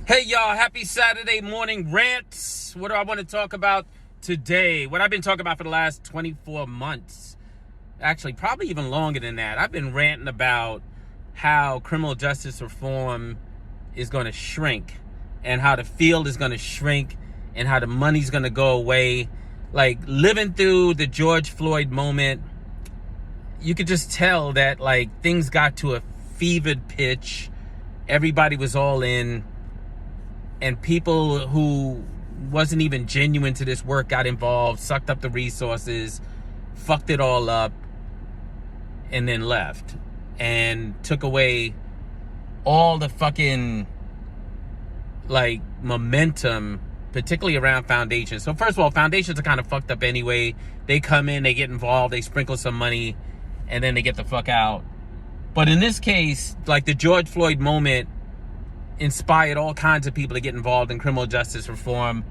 Hey y'all, happy Saturday morning rants. What do I want to talk about today? What I've been talking about for the last 24 months. Actually, probably even longer than that. I've been ranting about how criminal justice reform is going to shrink and how the field is going to shrink and how the money's going to go away. Like living through the George Floyd moment, you could just tell that like things got to a fevered pitch. Everybody was all in. And people who wasn't even genuine to this work got involved, sucked up the resources, fucked it all up, and then left. And took away all the fucking, like, momentum, particularly around foundations. So first of all, foundations are kind of fucked up anyway. They come in, they get involved, they sprinkle some money, and then they get the fuck out. But in this case, like the George Floyd moment, inspired all kinds of people to get involved in criminal justice reform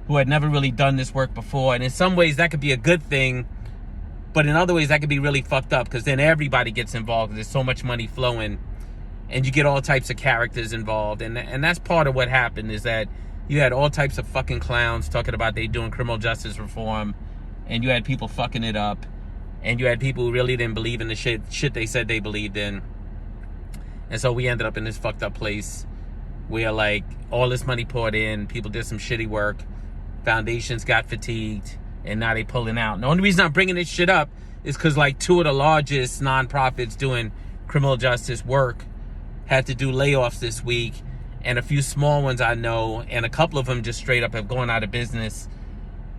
who had never really done this work before. And in some ways that could be a good thing, but in other ways that could be really fucked up because then everybody gets involved. There's so much money flowing and you get all types of characters involved. And that's part of what happened, is that you had all types of fucking clowns talking about they doing criminal justice reform, and you had people fucking it up, and you had people who really didn't believe in the shit they said they believed in. And so we ended up in this fucked up place where like all this money poured in, people did some shitty work, foundations got fatigued, and now they pulling out. And the only reason I'm bringing this shit up is because like two of the largest nonprofits doing criminal justice work had to do layoffs this week, and a few small ones I know, and a couple of them just straight up have gone out of business.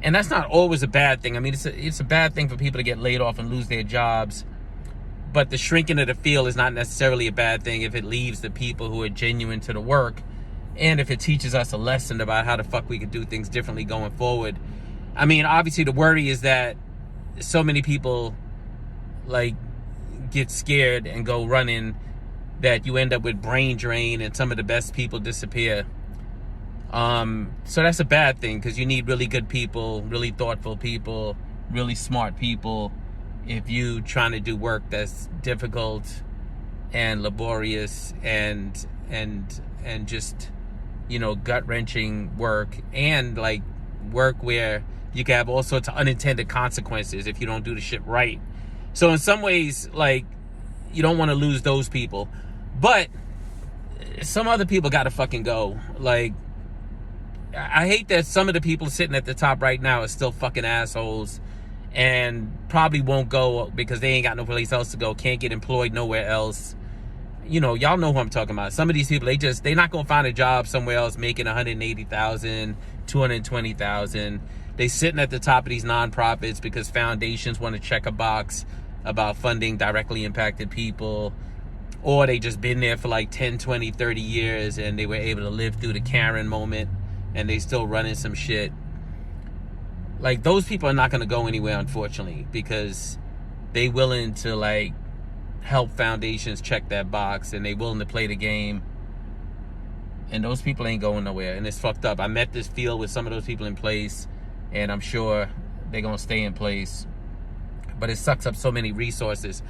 And that's not always a bad thing. I mean, it's a bad thing for people to get laid off and lose their jobs. But the shrinking of the field is not necessarily a bad thing if it leaves the people who are genuine to the work, and if it teaches us a lesson about how the fuck we could do things differently going forward. I mean, obviously the worry is that so many people like get scared and go running that you end up with brain drain and some of the best people disappear. So that's a bad thing, because you need really good people, really thoughtful people, really smart people if you trying to do work that's difficult and laborious and just, you know, gut-wrenching work, and like work where you can have all sorts of unintended consequences if you don't do the shit right. So in some ways, like, you don't want to lose those people, but some other people gotta fucking go. Like, I hate that some of the people sitting at the top right now are still fucking assholes and probably won't go because they ain't got no place else to go, can't get employed nowhere else. You know, y'all know who I'm talking about. Some of these people, they're not gonna find a job somewhere else making $180,000, $220,000. They sitting at the top of these nonprofits because foundations want to check a box about funding directly impacted people, or they just been there for like 10, 20, 30 years and they were able to live through the Karen moment and they still running some shit. Like, those people are not going to go anywhere, unfortunately, because they willing to like help foundations check that box, and they willing to play the game, and those people ain't going nowhere, and it's fucked up. I met this field with some of those people in place, and I'm sure they're going to stay in place, but it sucks up so many resources.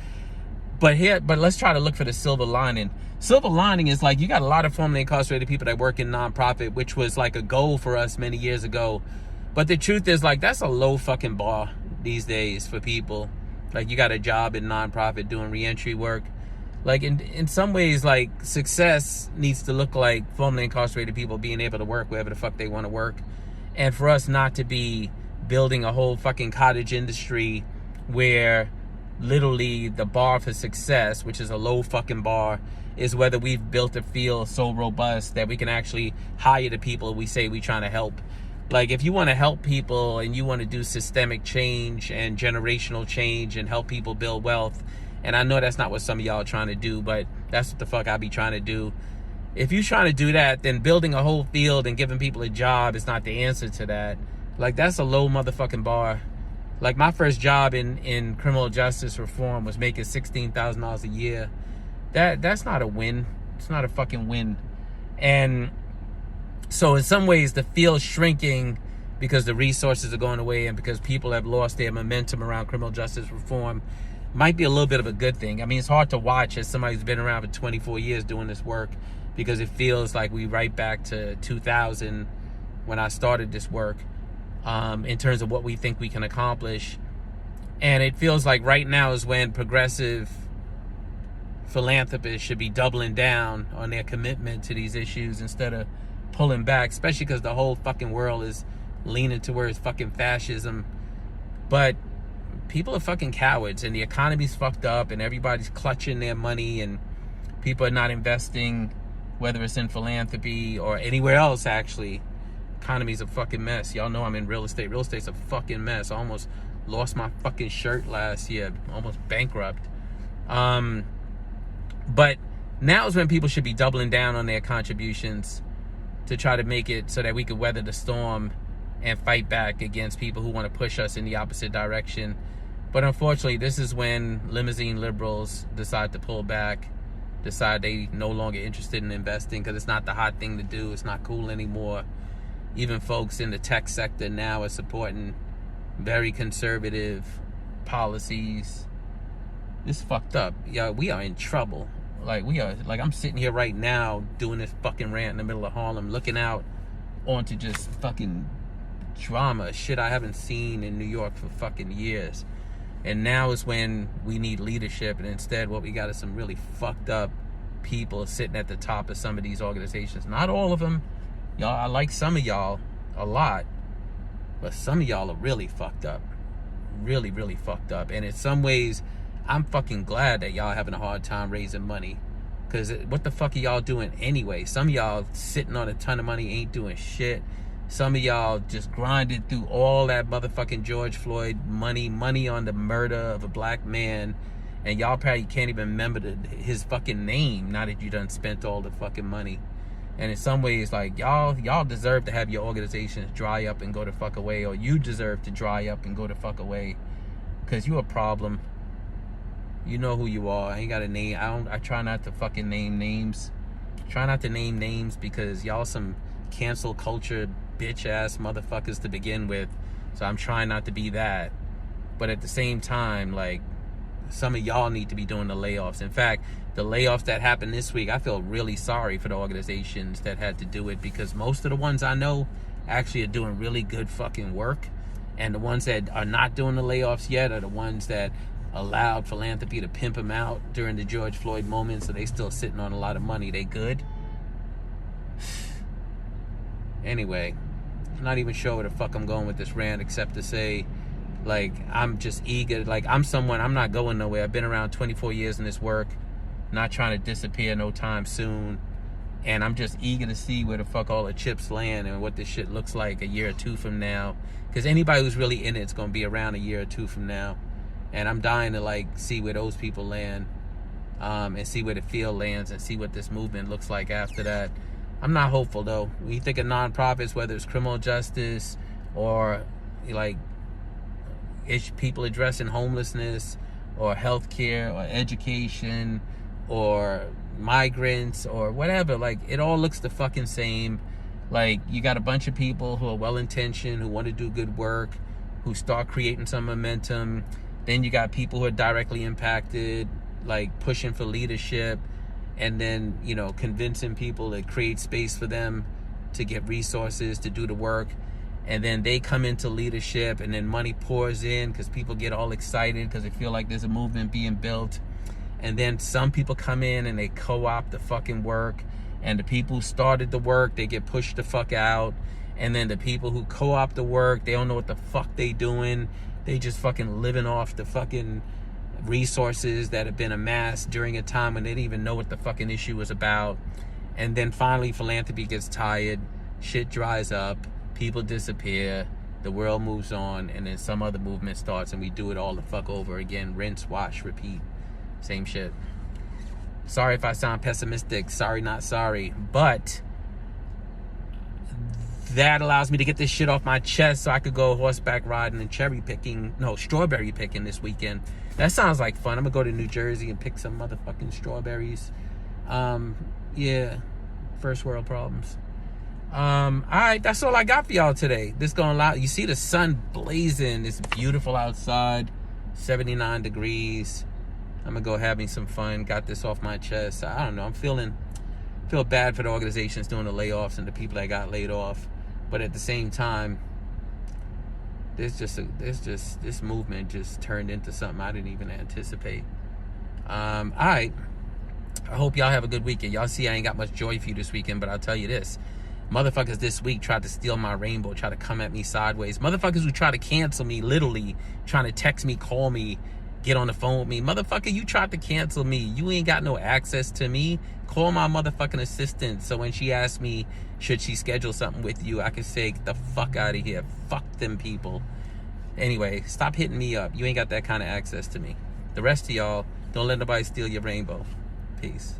But let's try to look for the silver lining. Silver lining is like, you got a lot of formerly incarcerated people that work in nonprofit, which was like a goal for us many years ago. But the truth is, like, that's a low fucking bar these days for people. Like, you got a job in nonprofit doing reentry work. Like, in some ways, like, success needs to look like formerly incarcerated people being able to work wherever the fuck they want to work. And for us not to be building a whole fucking cottage industry where literally the bar for success, which is a low fucking bar, is whether we've built a field so robust that we can actually hire the people we say we're trying to help. Like, if you want to help people and you want to do systemic change and generational change and help people build wealth, and I know that's not what some of y'all are trying to do, but that's what the fuck I be trying to do. If you're trying to do that, then building a whole field and giving people a job is not the answer to that. Like, that's a low motherfucking bar. Like, my first job in criminal justice reform was making $16,000 a year. That's not a win. It's not a fucking win. And so in some ways, the field's shrinking because the resources are going away and because people have lost their momentum around criminal justice reform might be a little bit of a good thing. I mean, it's hard to watch as somebody who's been around for 24 years doing this work. because it feels like we right back to 2000 when I started this work, in terms of what we think we can accomplish. And it feels like right now is when progressive philanthropists should be doubling down on their commitment to these issues instead of pulling back, especially because the whole fucking world is leaning towards fucking fascism. But people are fucking cowards, and the economy's fucked up, and everybody's clutching their money, and people are not investing, whether it's in philanthropy or anywhere else. Actually, economy's a fucking mess. Y'all know I'm in real estate. Real estate's a fucking mess. I almost lost my fucking shirt last year, almost bankrupt. But now is when people should be doubling down on their contributions to try to make it so that we could weather the storm and fight back against people who want to push us in the opposite direction. But unfortunately, this is when limousine liberals decide to pull back, decide they no longer interested in investing because it's not the hot thing to do. It's not cool anymore. Even folks in the tech sector now are supporting very conservative policies. It's fucked up. Yeah, we are in trouble. I'm sitting here right now doing this fucking rant in the middle of Harlem, looking out onto just fucking drama, shit I haven't seen in New York for fucking years. And now is when we need leadership, and instead what we got is some really fucked up people sitting at the top of some of these organizations. Not all of them. Y'all, I like some of y'all a lot, but some of y'all are really fucked up. Really, really fucked up. And in some ways, I'm fucking glad that y'all having a hard time raising money. Because what the fuck are y'all doing anyway? Some of y'all sitting on a ton of money, ain't doing shit. Some of y'all just grinded through all that motherfucking George Floyd money on the murder of a black man. And y'all probably can't even remember his fucking name, now that you done spent all the fucking money. And in some ways, like, y'all deserve to have your organizations dry up and go the fuck away. Or you deserve to dry up and go the fuck away. Because you a problem. You know who you are. I ain't got a name. I try not to fucking name names. Try not to name names because y'all some cancel culture bitch ass motherfuckers to begin with. So I'm trying not to be that. But at the same time, like, some of y'all need to be doing the layoffs. In fact, the layoffs that happened this week, I feel really sorry for the organizations that had to do it, because most of the ones I know actually are doing really good fucking work. And the ones that are not doing the layoffs yet are the ones that allowed philanthropy to pimp them out during the George Floyd moment, so they still sitting on a lot of money. They good? Anyway, I'm not even sure where the fuck I'm going with this rant, except to say, like, I'm just eager. Like, I'm not going nowhere. I've been around 24 years in this work, not trying to disappear no time soon. And I'm just eager to see where the fuck all the chips land and what this shit looks like a year or two from now. Because anybody who's really in it's going to be around a year or two from now. And I'm dying to, like, see where those people land, and see where the field lands, and see what this movement looks like after that. I'm not hopeful, though. When you think of nonprofits, whether it's criminal justice or, like, people addressing homelessness or healthcare or education or migrants or whatever, like, it all looks the fucking same. Like, you got a bunch of people who are well-intentioned, who want to do good work, who start creating some momentum. Then you got people who are directly impacted, like pushing for leadership, and then, you know, convincing people to create space for them to get resources to do the work. And then they come into leadership, and then money pours in because people get all excited because they feel like there's a movement being built. And then some people come in and they co-opt the fucking work, and the people who started the work, they get pushed the fuck out. And then the people who co-opt the work, they don't know what the fuck they doing. They just fucking living off the fucking resources that have been amassed during a time when they didn't even know what the fucking issue was about. And then finally philanthropy gets tired, shit dries up, people disappear, the world moves on, and then some other movement starts, and we do it all the fuck over again. Rinse, wash, repeat. Same shit. Sorry if I sound pessimistic. Sorry, not sorry. But that allows me to get this shit off my chest so I could go horseback riding and strawberry picking this weekend. That sounds like fun. I'm gonna go to New Jersey and pick some motherfucking strawberries. Yeah, first world problems. All right, that's all I got for y'all today. This going loud. You see the sun blazing. It's beautiful outside. 79 degrees. I'm gonna go have me some fun. Got this off my chest. I don't know. I'm feeling feel bad for the organizations doing the layoffs and the people that got laid off. But at the same time, this movement just turned into something I didn't even anticipate. All right. I hope y'all have a good weekend. Y'all see I ain't got much joy for you this weekend, but I'll tell you this. Motherfuckers this week tried to steal my rainbow, try to come at me sideways. Motherfuckers who try to cancel me, literally trying to text me, call me, get on the phone with me. Motherfucker, you tried to cancel me. You ain't got no access to me. Call my motherfucking assistant so when she asks me, should she schedule something with you, I can say, get the fuck out of here. Fuck them people. Anyway, stop hitting me up. You ain't got that kind of access to me. The rest of y'all, don't let nobody steal your rainbow. Peace.